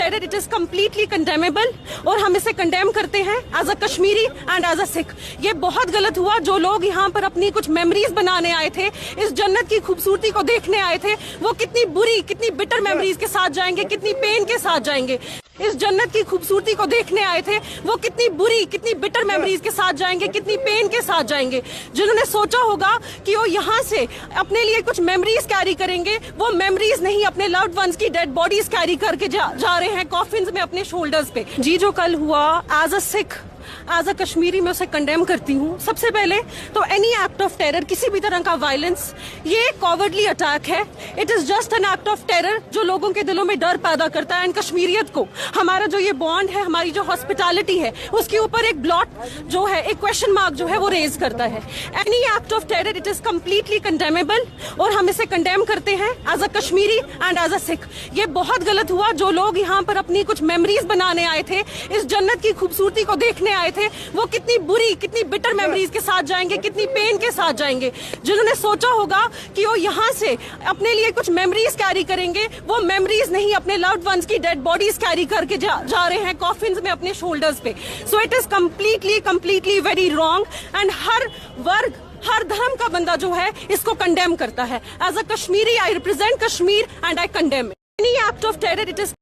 Terror it is completely condemnable और हम इसे कंडेम करते हैं as a Kashmiri and as a Sikh. ये बहुत गलत हुआ। जो लोग यहाँ पर अपनी कुछ मेमोरीज बनाने आए थे, इस जन्नत की खूबसूरती को देखने आए थे, वो कितनी बुरी, कितनी बिटर मेमोरीज के साथ जाएंगे, कितनी पेन के साथ जाएंगे। इस जन्नत की खूबसूरती को देखने आए थे, वो कितनी बुरी, कितनी बिटर मेमोरीज के साथ जाएंगे, कितनी पेन के साथ जाएंगे। जिन्होंने सोचा होगा कि वो यहाँ से अपने लिए कुछ मेमोरीज कैरी करेंगे, वो मेमोरीज नहीं, अपने लव्ड वंस की डेड बॉडीज कैरी करके जा रहे हैं कॉफिन्स में अपने शोल्डर्स पे। जी जो कल हुआ, as a Sikh, as a Kashmiri मैं उसे कंडेम करती हूँ। सबसे पहले तो एनी एक्ट ऑफ टेरर, किसी भी तरह का वायलेंस, ये कॉवर्डली अटैक है। It is just an act of terror जो लोगों के दिलों में डर पैदा करता है। एंड कश्मीरियत को, हमारा जो ये बॉन्ड है, हमारी जो हॉस्पिटैलिटी है, उसके ऊपर एक ब्लॉट जो है, एक क्वेश्चन मार्क जो है वो रेज करता है। Any act of terror it is completely condemnable और हम इसे कंडेम करते हैं as a Kashmiri and as a Sikh. ये बहुत गलत हुआ। जो लोग यहाँ पर अपनी कुछ मेमोरीज बनाने आए थे, इस जन्नत की खूबसूरती को देखने आए थे, वो कितनी बुरी, कितनी बिटर मेमोरीज के साथ जाएंगे, कितनी पेन के साथ जाएंगे। जिन्होंने सोचा होगा कि वो यहाँ से अपने लिए कुछ मेमोरीज कैरी करेंगे, वो मेमोरीज नहीं, अपने लव्ड वंस की डेड बॉडीज कैरी करके जा रहे हैं कॉफिन्स में अपने शोल्डर्स पे। So it is completely very wrong. And हर वर्ग, हर धर्म का बंदा जो है इसको कंडेम करता है। As a Kashmiri I represent Kashmir and I condemn any act of terror. It is